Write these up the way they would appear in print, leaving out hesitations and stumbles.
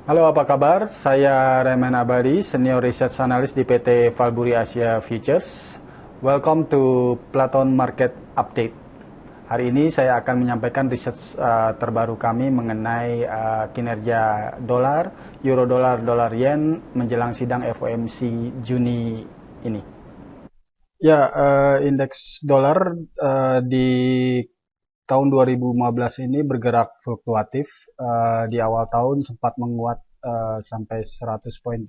Halo, apa kabar? Saya Remen Abadi, Senior Research Analyst di PT Valburi Asia Futures. Welcome to Platon Market Update. Hari ini saya akan menyampaikan research terbaru kami mengenai kinerja dolar, euro dolar, dolar yen menjelang sidang FOMC Juni ini. Ya, indeks dolar di tahun 2015 ini bergerak fluktuatif. Di awal tahun sempat menguat sampai 100,39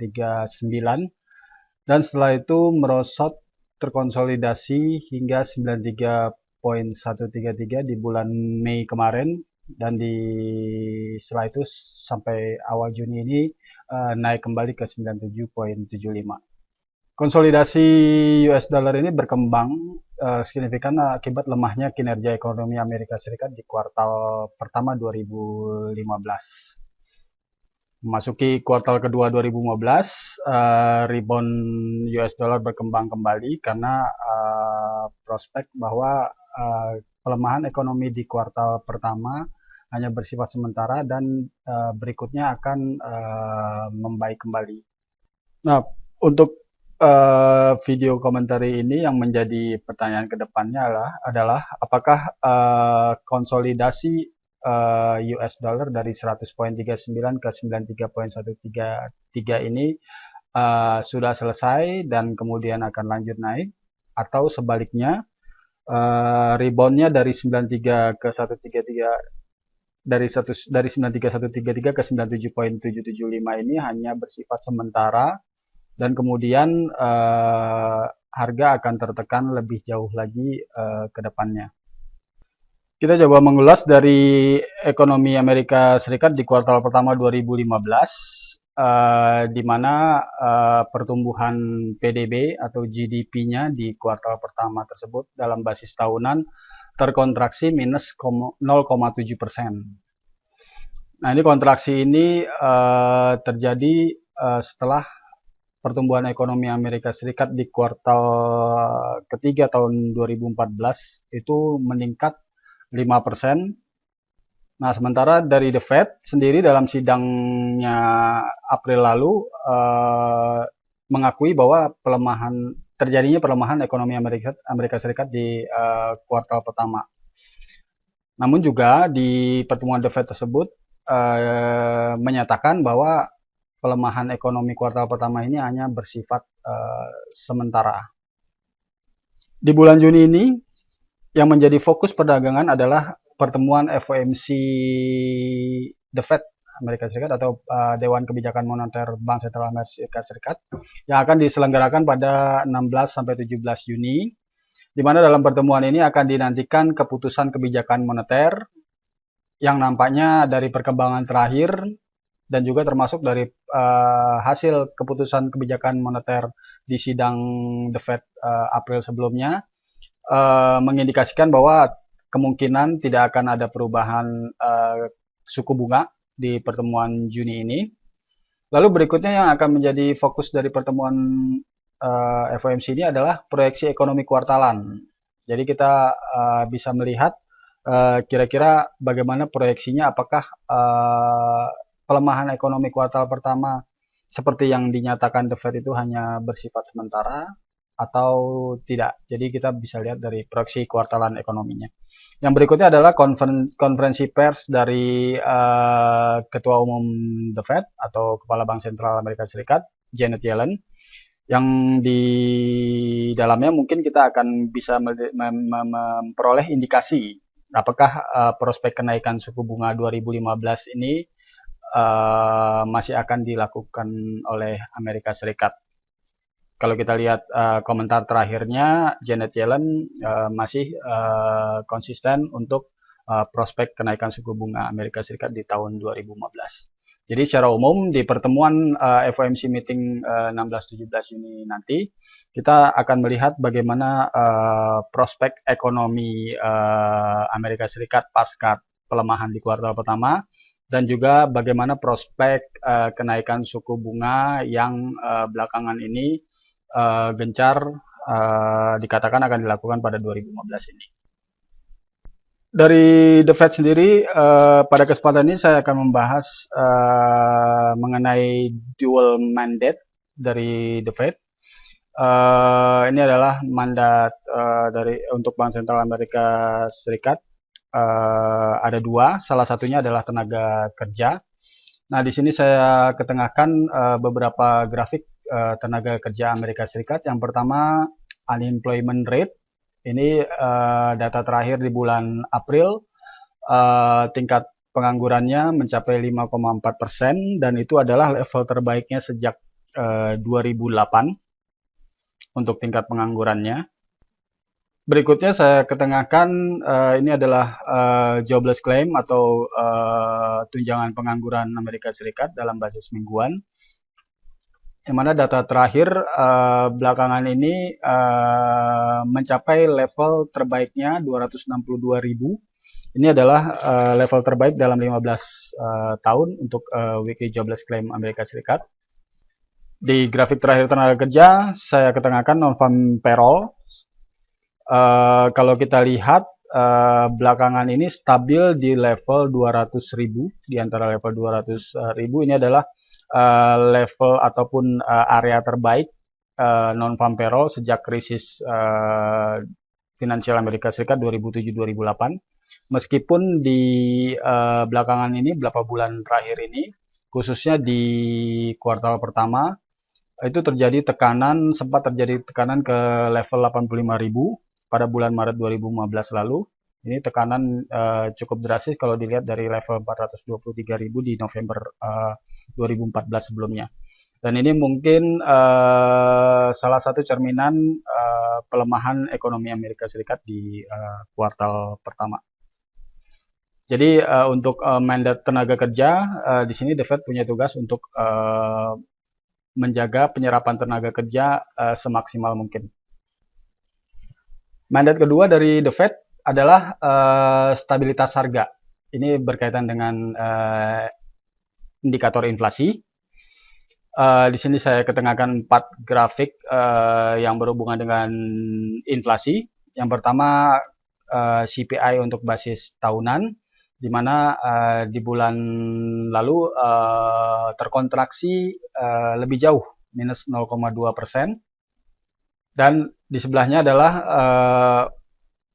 dan setelah itu merosot terkonsolidasi hingga 93,133 di bulan Mei kemarin, dan setelah itu sampai awal Juni ini naik kembali ke 97,75. Konsolidasi US dollar ini berkembang signifikan akibat lemahnya kinerja ekonomi Amerika Serikat di kuartal pertama 2015. Memasuki kuartal kedua 2015, rebound US dollar berkembang kembali karena prospek bahwa pelemahan ekonomi di kuartal pertama hanya bersifat sementara dan berikutnya akan membaik kembali. Nah, untuk video komentar ini yang menjadi pertanyaan kedepannya adalah apakah konsolidasi US dollar dari 100,39 ke 93,133 ini sudah selesai dan kemudian akan lanjut naik, atau sebaliknya reboundnya dari 93 ke 133 dari 93,133 ke 97,775 ini hanya bersifat sementara dan kemudian harga akan tertekan lebih jauh lagi ke depannya. Kita coba mengulas dari ekonomi Amerika Serikat di kuartal pertama 2015, di mana pertumbuhan PDB atau GDP-nya di kuartal pertama tersebut dalam basis tahunan terkontraksi minus 0,7%. Nah, ini kontraksi ini terjadi setelah pertumbuhan ekonomi Amerika Serikat di kuartal ketiga tahun 2014 itu meningkat 5%. Nah, sementara dari The Fed sendiri dalam sidangnya April lalu mengakui bahwa terjadinya pelemahan ekonomi Amerika Serikat di kuartal pertama. Namun juga di pertemuan The Fed tersebut menyatakan bahwa pelemahan ekonomi kuartal pertama ini hanya bersifat sementara. Di bulan Juni ini, yang menjadi fokus perdagangan adalah pertemuan FOMC The Fed Amerika Serikat atau Dewan Kebijakan Moneter Bank Sentral Amerika Serikat yang akan diselenggarakan pada 16 sampai 17 Juni, di mana dalam pertemuan ini akan dinantikan keputusan kebijakan moneter yang nampaknya dari perkembangan terakhir dan juga termasuk dari hasil keputusan kebijakan moneter di sidang The Fed April sebelumnya mengindikasikan bahwa kemungkinan tidak akan ada perubahan suku bunga di pertemuan Juni ini. Lalu berikutnya yang akan menjadi fokus dari pertemuan FOMC ini adalah proyeksi ekonomi kuartalan. Jadi kita bisa melihat kira-kira bagaimana proyeksinya, apakah pelemahan ekonomi kuartal pertama seperti yang dinyatakan The Fed itu hanya bersifat sementara atau tidak. Jadi kita bisa lihat dari proyeksi kuartalan ekonominya. Yang berikutnya adalah konferensi pers dari Ketua Umum The Fed atau Kepala Bank Sentral Amerika Serikat, Janet Yellen, yang di dalamnya mungkin kita akan bisa memperoleh indikasi apakah prospek kenaikan suku bunga 2015 ini masih akan dilakukan oleh Amerika Serikat. Kalau kita lihat komentar terakhirnya, Janet Yellen masih konsisten untuk prospek kenaikan suku bunga Amerika Serikat di tahun 2015. Jadi secara umum di pertemuan FOMC meeting 16-17 Juni nanti, kita akan melihat bagaimana prospek ekonomi Amerika Serikat pasca pelemahan di kuartal pertama, dan juga bagaimana prospek kenaikan suku bunga yang belakangan ini gencar dikatakan akan dilakukan pada 2015 ini. Dari The Fed sendiri, pada kesempatan ini saya akan membahas mengenai dual mandate dari The Fed. Ini adalah mandat untuk Bank Sentral Amerika Serikat. Ada dua, salah satunya adalah tenaga kerja. Nah, di sini saya ketengahkan beberapa grafik tenaga kerja Amerika Serikat. Yang pertama, unemployment rate. Ini data terakhir di bulan April, tingkat penganggurannya mencapai 5,4% dan itu adalah level terbaiknya sejak 2008 untuk tingkat penganggurannya. Berikutnya saya ketengahkan ini adalah jobless claim atau tunjangan pengangguran Amerika Serikat dalam basis mingguan. Yang mana data terakhir belakangan ini mencapai level terbaiknya 262.000. Ini adalah level terbaik dalam 15 tahun untuk weekly jobless claim Amerika Serikat. Di grafik terakhir tenaga kerja, saya ketengahkan non-farm payroll. Kalau kita lihat belakangan ini stabil di level 200.000, di antara level 200.000 ini adalah level ataupun area terbaik non-farm payroll sejak krisis finansial Amerika Serikat 2007-2008. Meskipun di belakangan ini, beberapa bulan terakhir ini, khususnya di kuartal pertama, itu sempat terjadi tekanan ke level 85.000 pada bulan Maret 2015 lalu. Ini tekanan cukup drastis kalau dilihat dari level 423.000 di November 2014 sebelumnya. Dan ini mungkin salah satu cerminan pelemahan ekonomi Amerika Serikat di kuartal pertama. Jadi untuk mandat tenaga kerja, di sini The Fed punya tugas untuk menjaga penyerapan tenaga kerja semaksimal mungkin. Mandat kedua dari The Fed adalah stabilitas harga. Ini berkaitan dengan indikator inflasi. Di sini saya ketengahkan 4 grafik yang berhubungan dengan inflasi. Yang pertama CPI untuk basis tahunan, di mana di bulan lalu terkontraksi lebih jauh, minus 0,2%. Dan di sebelahnya adalah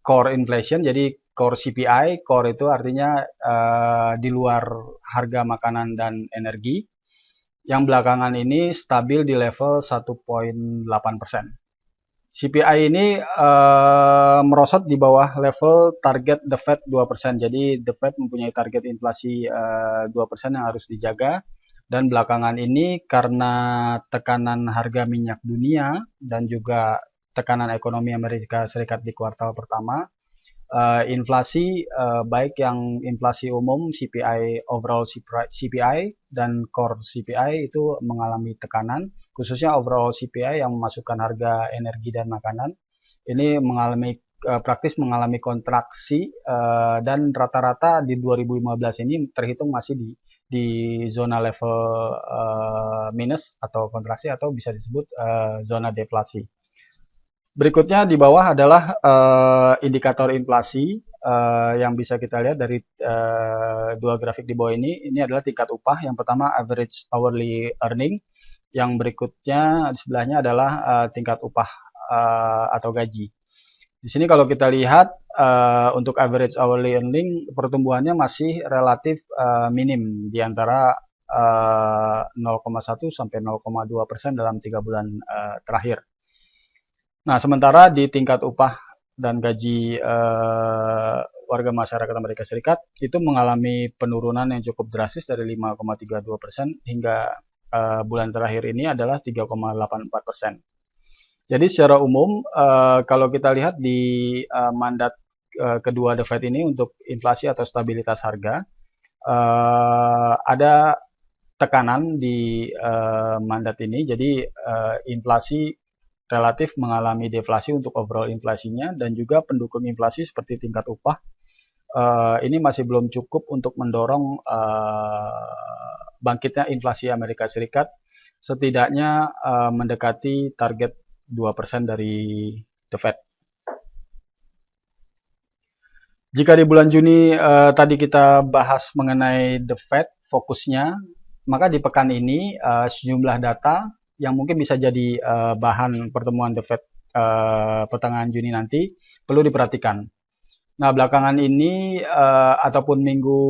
core inflation, jadi core CPI. Core itu artinya di luar harga makanan dan energi, yang belakangan ini stabil di level 1,8%. CPI ini merosot di bawah level target The Fed 2%. Jadi The Fed mempunyai target inflasi 2% yang harus dijaga. Dan belakangan ini karena tekanan harga minyak dunia dan juga tekanan ekonomi Amerika Serikat di kuartal pertama, inflasi baik yang inflasi umum CPI, overall CPI dan core CPI itu mengalami tekanan, khususnya overall CPI yang memasukkan harga energi dan makanan ini praktis mengalami kontraksi dan rata-rata di 2015 ini terhitung masih di zona level minus atau kontraksi atau bisa disebut zona deflasi. Berikutnya di bawah adalah indikator inflasi yang bisa kita lihat dari dua grafik di bawah ini. Ini adalah tingkat upah. Yang pertama average hourly earning. Yang berikutnya di sebelahnya adalah tingkat upah atau gaji. Di sini kalau kita lihat untuk average hourly earning pertumbuhannya masih relatif minim di antara 0,1 sampai 0,2% dalam 3 bulan terakhir. Nah, sementara di tingkat upah dan gaji warga masyarakat Amerika Serikat itu mengalami penurunan yang cukup drastis dari 5,32% hingga bulan terakhir ini adalah 3,84%. Jadi secara umum kalau kita lihat di mandat kedua The Fed ini untuk inflasi atau stabilitas harga, ada tekanan di mandat ini. Jadi inflasi relatif mengalami deflasi untuk overall inflasinya, dan juga pendukung inflasi seperti tingkat upah ini masih belum cukup untuk mendorong bangkitnya inflasi Amerika Serikat, setidaknya mendekati target 2% dari The Fed. Jika di bulan Juni tadi kita bahas mengenai the Fed fokusnya, maka di pekan ini sejumlah data yang mungkin bisa jadi bahan pertemuan the Fed pertengahan Juni nanti perlu diperhatikan. Nah, belakangan ini ataupun minggu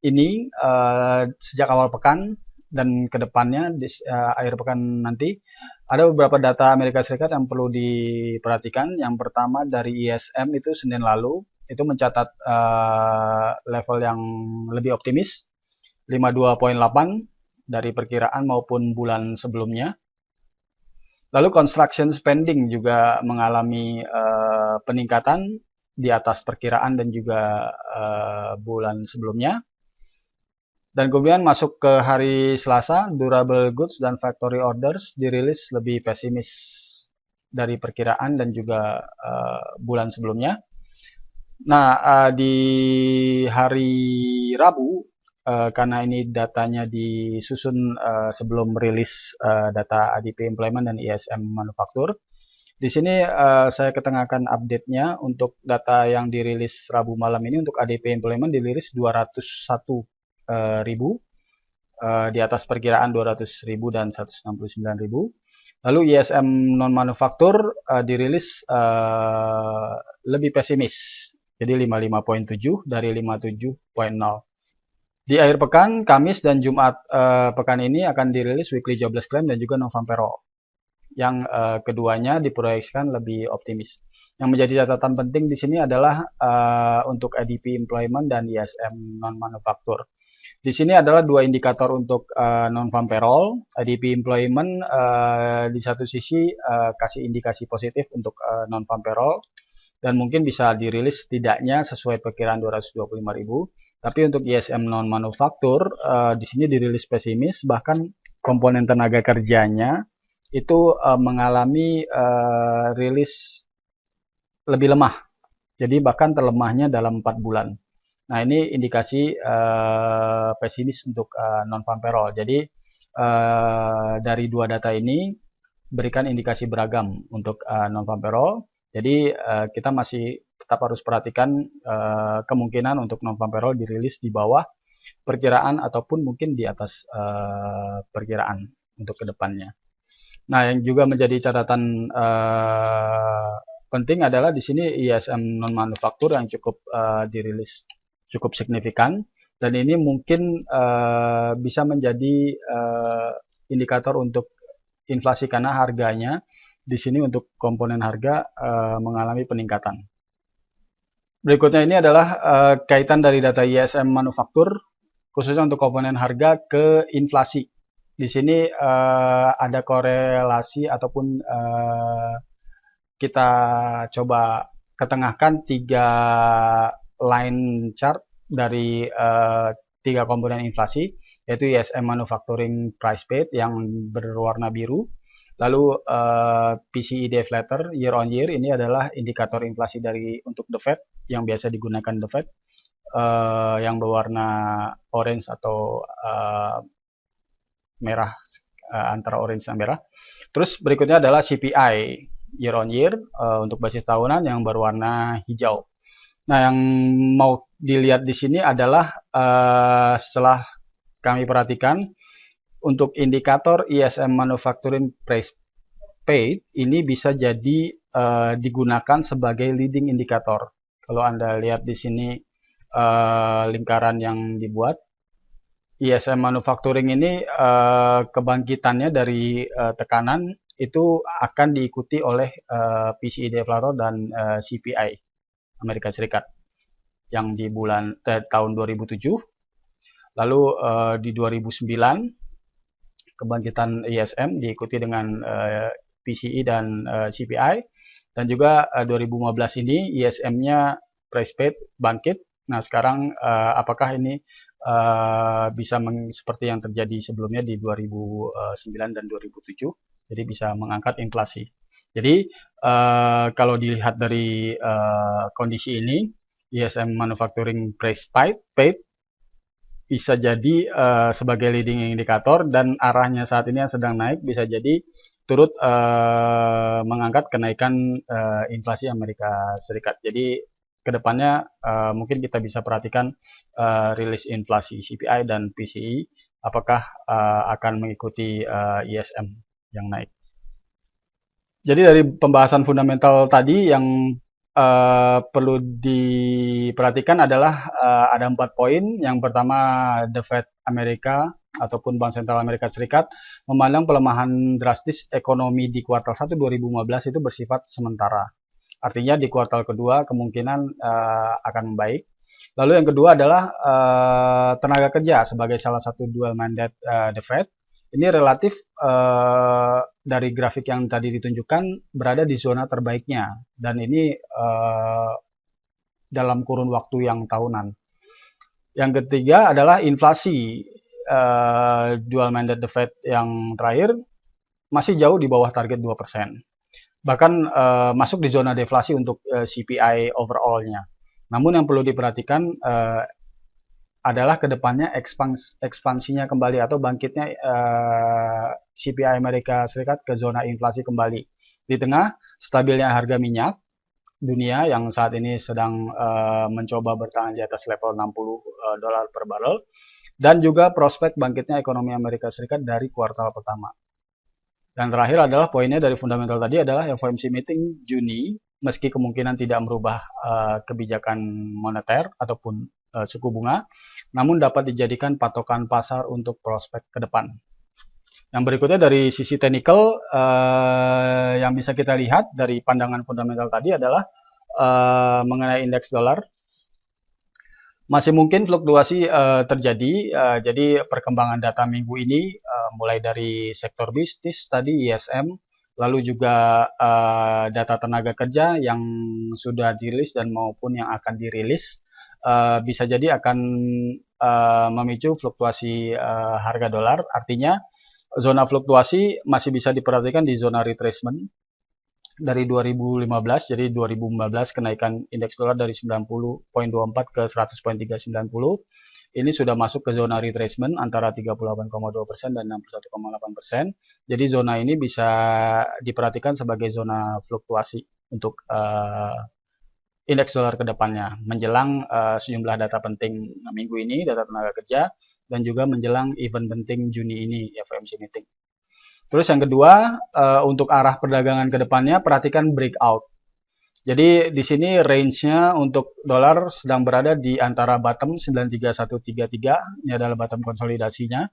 ini sejak awal pekan dan kedepannya di akhir pekan nanti ada beberapa data Amerika Serikat yang perlu diperhatikan. Yang pertama dari ISM itu Senin lalu itu mencatat level yang lebih optimis 52,8 dari perkiraan maupun bulan sebelumnya. Lalu construction spending juga mengalami peningkatan di atas perkiraan dan juga bulan sebelumnya. Dan kemudian masuk ke hari Selasa, durable goods dan factory orders dirilis lebih pesimis dari perkiraan dan juga bulan sebelumnya. Nah, di hari Rabu, karena ini datanya disusun sebelum rilis data ADP employment dan ISM manufaktur. Di sini saya ketengahkan update-nya untuk data yang dirilis Rabu malam ini untuk ADP employment dirilis 201 ribu, di atas perkiraan 200 ribu dan 169 ribu. Lalu ISM non manufaktur dirilis lebih pesimis, jadi 55,7 dari 57,0. Di akhir pekan, Kamis dan Jumat pekan ini akan dirilis weekly jobless claim dan juga non-farm payroll. Yang keduanya diproyeksikan lebih optimis. Yang menjadi catatan penting di sini adalah untuk ADP employment dan ISM non manufaktur. Di sini adalah dua indikator untuk non-farm payroll. ADP employment di satu sisi kasih indikasi positif untuk non-farm payroll dan mungkin bisa dirilis setidaknya sesuai perkiraan 225.000. Tapi untuk ISM non manufaktur di sini dirilis pesimis, bahkan komponen tenaga kerjanya itu mengalami rilis lebih lemah. Jadi bahkan terlemahnya dalam 4 bulan. Nah, ini indikasi pesimis untuk non-farm payroll. Jadi dari dua data ini berikan indikasi beragam untuk non-farm payroll. Jadi kita masih tetap harus perhatikan kemungkinan untuk non-farm payroll dirilis di bawah perkiraan ataupun mungkin di atas perkiraan untuk kedepannya. Nah, yang juga menjadi catatan penting adalah di sini ISM non manufaktur yang cukup dirilis cukup signifikan dan ini mungkin bisa menjadi indikator untuk inflasi karena harganya di sini untuk komponen harga mengalami peningkatan. Berikutnya ini adalah kaitan dari data ISM manufaktur khususnya untuk komponen harga ke inflasi. Di sini ada korelasi ataupun kita coba ketengahkan 3 line chart dari 3 komponen inflasi, yaitu ISM manufacturing price paid yang berwarna biru, lalu PCE deflator year on year, ini adalah indikator inflasi dari untuk the Fed yang biasa digunakan the Fed, yang berwarna orange atau merah, antara orange dan merah. Terus berikutnya adalah CPI year on year untuk basis tahunan yang berwarna hijau. Nah, yang mau dilihat di sini adalah setelah kami perhatikan untuk indikator ISM manufacturing price paid ini bisa jadi digunakan sebagai leading indicator. Kalau Anda lihat di sini lingkaran yang dibuat, ISM manufacturing ini kebangkitannya dari tekanan itu akan diikuti oleh PCE deflator dan CPI Amerika Serikat yang di bulan tahun 2007. Lalu di 2009 kebangkitan ISM diikuti dengan PCE dan CPI, dan juga 2015 ini ISM-nya price paid bangkit. Nah, sekarang apakah ini bisa seperti yang terjadi sebelumnya di 2009 dan 2007, jadi bisa mengangkat inflasi. Jadi kalau dilihat dari kondisi ini, ISM manufacturing price paid bisa jadi sebagai leading indikator dan arahnya saat ini yang sedang naik bisa jadi turut mengangkat kenaikan inflasi Amerika Serikat. Jadi kedepannya mungkin kita bisa perhatikan rilis inflasi CPI dan PCE apakah akan mengikuti ISM yang naik. Jadi dari pembahasan fundamental tadi yang perlu diperhatikan adalah ada 4 poin. Yang pertama, The Fed Amerika ataupun Bank Sentral Amerika Serikat memandang pelemahan drastis ekonomi di kuartal 1 2015 itu bersifat sementara. Artinya di kuartal kedua kemungkinan akan membaik. Lalu yang kedua adalah tenaga kerja sebagai salah satu dual mandate The Fed. Ini relatif dari grafik yang tadi ditunjukkan berada di zona terbaiknya dan ini dalam kurun waktu yang tahunan. Yang ketiga adalah inflasi dual mandate The Fed yang terakhir masih jauh di bawah target 2%. Bahkan masuk di zona deflasi untuk CPI overall-nya. Namun yang perlu diperhatikan adalah kedepannya ekspansinya kembali atau bangkitnya CPI Amerika Serikat ke zona inflasi kembali. Di tengah stabilnya harga minyak dunia yang saat ini sedang mencoba bertahan di atas level 60 dolar per barrel dan juga prospek bangkitnya ekonomi Amerika Serikat dari kuartal pertama. Dan terakhir adalah poinnya dari fundamental tadi adalah FOMC meeting Juni meski kemungkinan tidak merubah kebijakan moneter ataupun suku bunga, namun dapat dijadikan patokan pasar untuk prospek ke depan. Yang berikutnya dari sisi teknikal yang bisa kita lihat dari pandangan fundamental tadi adalah mengenai indeks dolar. Masih mungkin fluktuasi terjadi, jadi perkembangan data minggu ini mulai dari sektor bisnis tadi ISM, lalu juga data tenaga kerja yang sudah dirilis dan maupun yang akan dirilis bisa jadi akan memicu fluktuasi harga dolar. Artinya zona fluktuasi masih bisa diperhatikan di zona retracement dari 2015. Jadi 2015 kenaikan indeks dolar dari 90.24 ke 100.390. Ini sudah masuk ke zona retracement antara 38,2% dan 61,8%. Jadi zona ini bisa diperhatikan sebagai zona fluktuasi untuk indeks dolar ke depannya menjelang sejumlah data penting minggu ini, data tenaga kerja, dan juga menjelang event penting Juni ini, FOMC meeting. Terus yang kedua, untuk arah perdagangan ke depannya, perhatikan breakout. Jadi di sini range-nya untuk dolar sedang berada di antara bottom 93133, ini adalah bottom konsolidasinya.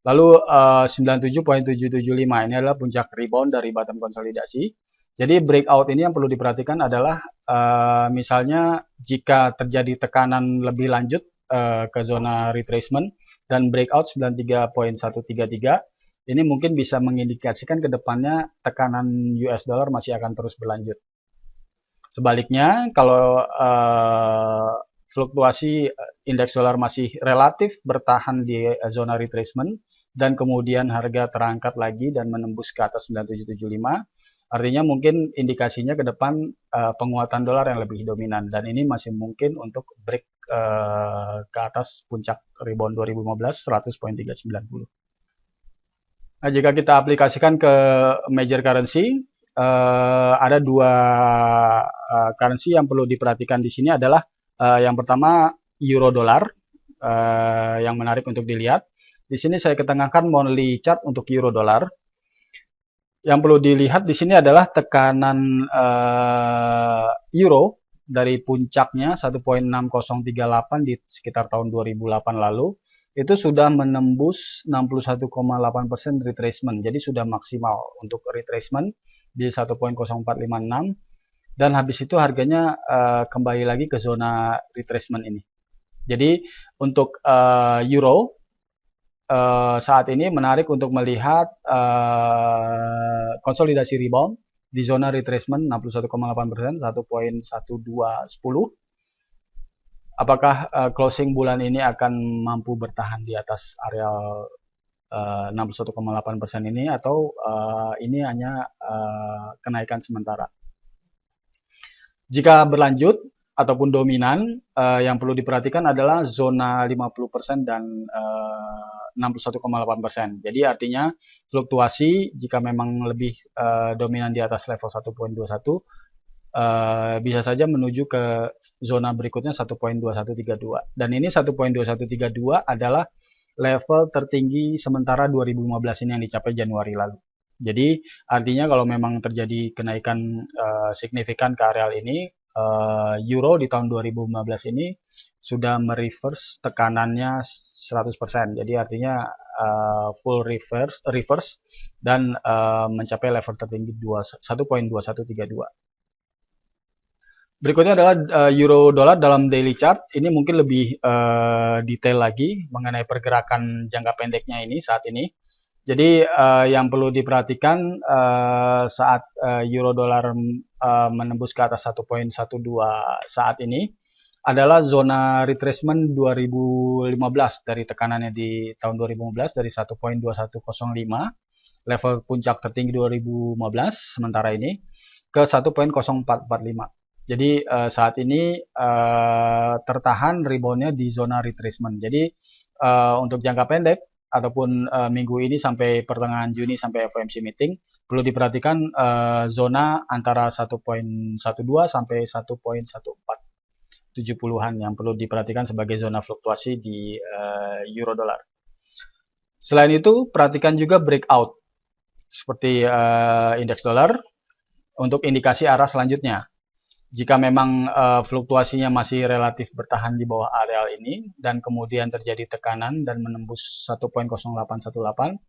Lalu 97.775, ini adalah puncak rebound dari bottom konsolidasi. Jadi breakout ini yang perlu diperhatikan adalah misalnya jika terjadi tekanan lebih lanjut ke zona retracement dan breakout 93.133, ini mungkin bisa mengindikasikan ke depannya tekanan US dollar masih akan terus berlanjut. Sebaliknya, kalau fluktuasi indeks dolar masih relatif bertahan di zona retracement dan kemudian harga terangkat lagi dan menembus ke atas 9775, artinya mungkin indikasinya ke depan penguatan dolar yang lebih dominan dan ini masih mungkin untuk break ke atas puncak rebound 2015 100.390. Nah, jika kita aplikasikan ke major currency, ada dua currency yang perlu diperhatikan di sini adalah yang pertama euro dolar yang menarik untuk dilihat. Di sini saya ketengahkan monthly chart untuk euro dolar. Yang perlu dilihat di sini adalah tekanan euro dari puncaknya 1.6038 di sekitar tahun 2008 lalu itu sudah menembus 61,8% retracement. Jadi sudah maksimal untuk retracement di 1.0456 dan habis itu harganya kembali lagi ke zona retracement ini. Jadi untuk euro saat ini menarik untuk melihat konsolidasi rebound di zona retracement 61,8%, 1.1210. Apakah closing bulan ini akan mampu bertahan di atas areal 61,8% ini atau ini hanya kenaikan sementara? Jika berlanjut ataupun dominan, yang perlu diperhatikan adalah zona 50% dan 61,8%. Jadi artinya fluktuasi jika memang lebih dominan di atas level 1.21 bisa saja menuju ke zona berikutnya 1.2132. Dan ini 1.2132 adalah level tertinggi sementara 2015 ini yang dicapai Januari lalu. Jadi artinya kalau memang terjadi kenaikan signifikan ke areal ini, euro di tahun 2015 ini sudah mereverse tekanannya 100%. Jadi artinya full reverse dan mencapai level tertinggi 1.2132. Berikutnya adalah euro dolar dalam daily chart. Ini mungkin lebih detail lagi mengenai pergerakan jangka pendeknya ini saat ini. Jadi yang perlu diperhatikan saat euro dolar menembus ke atas 1.12 saat ini adalah zona retracement 2015 dari tekanannya di tahun 2015 dari 1.2105, level puncak tertinggi 2015 sementara ini ke 1.0445. Jadi saat ini tertahan reboundnya di zona retracement. Jadi untuk jangka pendek ataupun minggu ini sampai pertengahan Juni sampai FOMC meeting perlu diperhatikan zona antara 1.12 sampai 1.14 70-an yang perlu diperhatikan sebagai zona fluktuasi di euro dolar. Selain itu, perhatikan juga breakout seperti indeks dolar untuk indikasi arah selanjutnya. Jika memang fluktuasinya masih relatif bertahan di bawah areal ini dan kemudian terjadi tekanan dan menembus 1.0818,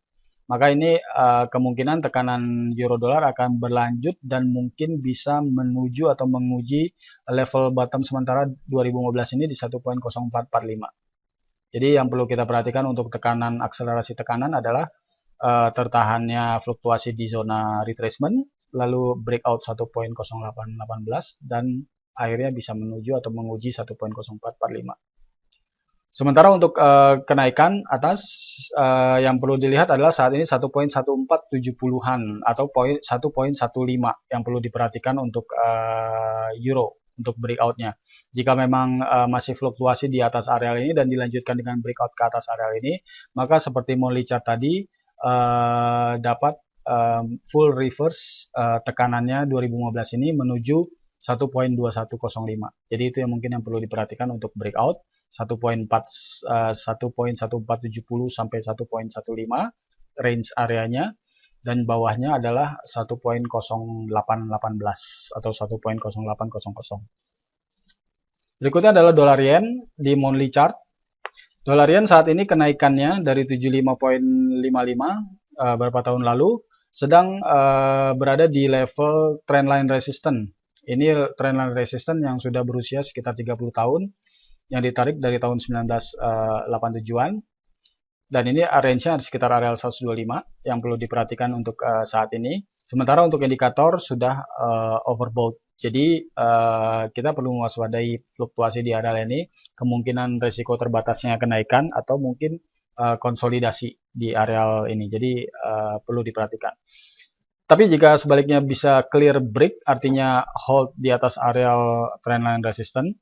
maka ini kemungkinan tekanan euro dolar akan berlanjut dan mungkin bisa menuju atau menguji level bottom sementara 2015 ini di 1.0445. Jadi yang perlu kita perhatikan untuk tekanan, akselerasi tekanan adalah tertahannya fluktuasi di zona retracement, lalu breakout 1.0818 dan akhirnya bisa menuju atau menguji 1.0445. Sementara untuk kenaikan atas yang perlu dilihat adalah saat ini 1.1470-an atau 1.15 yang perlu diperhatikan untuk euro untuk breakoutnya. Jika memang masih fluktuasi di atas areal ini dan dilanjutkan dengan breakout ke atas areal ini, maka seperti monthly chart tadi dapat full reverse tekanannya 2015 ini menuju 1.2105. Jadi itu yang mungkin yang perlu diperhatikan untuk breakout 1.1470 sampai 1.15 range areanya, dan bawahnya adalah 1.0818 atau 1.0800. Berikutnya adalah dolar yen di monthly chart. Dolar yen saat ini kenaikannya dari 75.55 beberapa tahun lalu sedang berada di level trendline resistance. Ini trendline resistance yang sudah berusia sekitar 30 tahun yang ditarik dari tahun 1987-an. Dan ini range-nya sekitar areal 125 yang perlu diperhatikan untuk saat ini. Sementara untuk indikator sudah overbought. Jadi kita perlu mewaspadai fluktuasi di areal ini, kemungkinan resiko terbatasnya kenaikan atau mungkin konsolidasi di areal ini. Jadi perlu diperhatikan. Tapi jika sebaliknya bisa clear break, artinya hold di atas areal trendline resistance,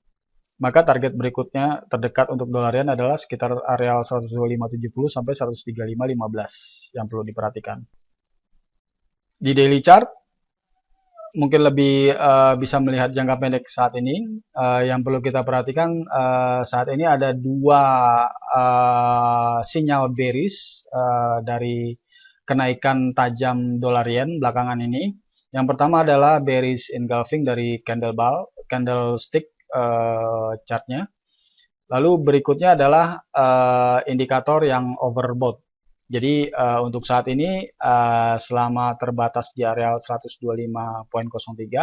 maka target berikutnya terdekat untuk dolar yen adalah sekitar areal 125.70 sampai 135.15 yang perlu diperhatikan. Di daily chart mungkin lebih bisa melihat jangka pendek saat ini. Yang perlu kita perhatikan saat ini ada dua sinyal bearish dari kenaikan tajam dolar yen belakangan ini. Yang pertama adalah bearish engulfing dari candlestick chartnya. Lalu berikutnya adalah indikator yang overbought. Jadi untuk saat ini selama terbatas di areal 125.03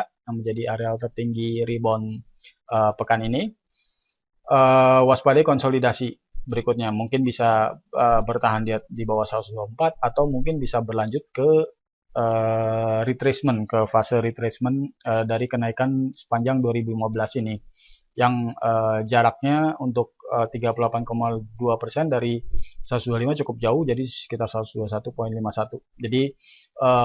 yang menjadi areal tertinggi rebound pekan ini, waspadai konsolidasi berikutnya. Mungkin bisa bertahan di bawah 124 atau mungkin bisa berlanjut ke retracement, ke fase retracement dari kenaikan sepanjang 2015 ini yang jaraknya untuk 38,2% dari 125 cukup jauh, jadi sekitar 121.51. Jadi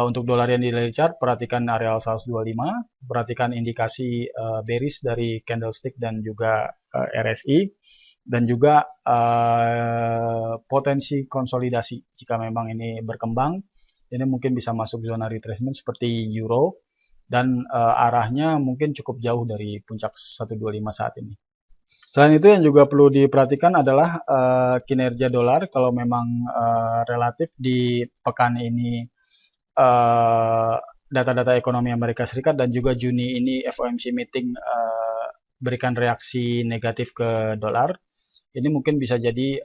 untuk dolar yen di daily chart perhatikan areal 125, perhatikan indikasi bearish dari candlestick dan juga RSI, dan juga potensi konsolidasi jika memang ini berkembang. Ini mungkin bisa masuk zona retracement seperti euro dan arahnya mungkin cukup jauh dari puncak 125 saat ini. Selain itu yang juga perlu diperhatikan adalah kinerja dolar. Kalau memang relatif di pekan ini data-data ekonomi Amerika Serikat dan juga Juni ini FOMC meeting berikan reaksi negatif ke dolar, ini mungkin bisa jadi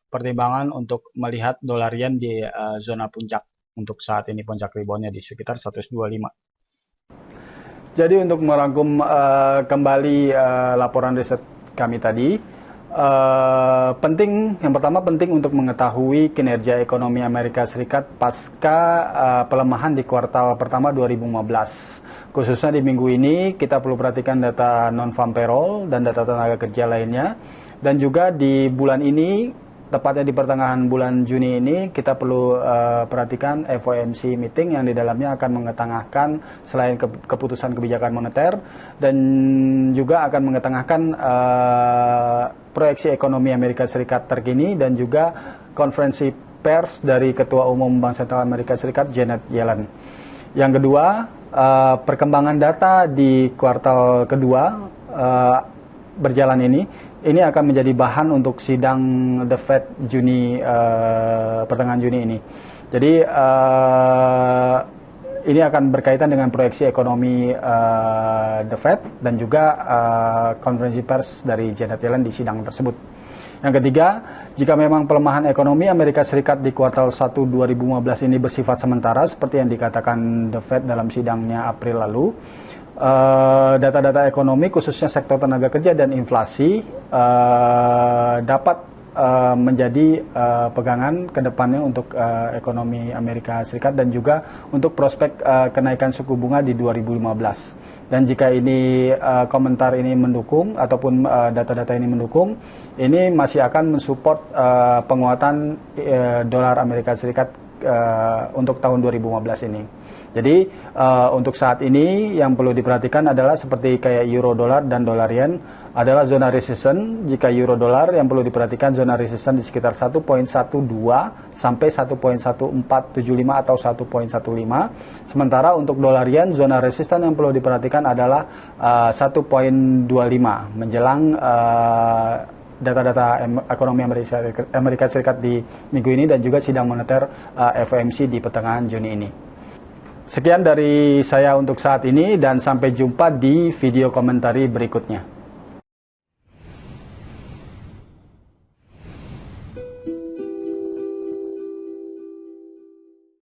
pertimbangan untuk melihat dolar yen di zona puncak untuk saat ini, puncak reboundnya di sekitar 125. Jadi untuk merangkum kembali laporan riset kami tadi, yang pertama penting untuk mengetahui kinerja ekonomi Amerika Serikat pasca pelemahan di kuartal pertama 2015. Khususnya di minggu ini kita perlu perhatikan data non-farm payroll dan data tenaga kerja lainnya. Dan juga di bulan ini, tepatnya di pertengahan bulan Juni ini, kita perlu perhatikan FOMC meeting yang di dalamnya akan mengetengahkan selain keputusan kebijakan moneter dan juga akan mengetengahkan proyeksi ekonomi Amerika Serikat terkini dan juga konferensi pers dari Ketua Umum Bank Sentral Amerika Serikat Janet Yellen. Yang kedua, perkembangan data di kuartal kedua berjalan ini akan menjadi bahan untuk sidang The Fed pertengahan Juni ini. Jadi ini akan berkaitan dengan proyeksi ekonomi The Fed dan juga konferensi pers dari Janet Yellen di sidang tersebut. Yang ketiga, jika memang pelemahan ekonomi Amerika Serikat di kuartal 1 2015 ini bersifat sementara seperti yang dikatakan The Fed dalam sidangnya April lalu, data-data ekonomi khususnya sektor tenaga kerja dan inflasi dapat menjadi pegangan ke depannya untuk ekonomi Amerika Serikat dan juga untuk prospek kenaikan suku bunga di 2015. Dan jika ini komentar ini mendukung ataupun data-data ini mendukung, ini masih akan mensupport penguatan dolar Amerika Serikat untuk tahun 2015 ini. Jadi untuk saat ini yang perlu diperhatikan adalah seperti kayak euro dolar dan dolar yen adalah zona resistance. Jika euro dolar yang perlu diperhatikan zona resistance di sekitar 1.12 sampai 1.1475 atau 1.15. Sementara untuk dolar yen zona resistance yang perlu diperhatikan adalah 1.25 menjelang data-data ekonomi Amerika Serikat di minggu ini dan juga sidang moneter FOMC di pertengahan Juni ini. Sekian dari saya untuk saat ini dan sampai jumpa di video komentari berikutnya.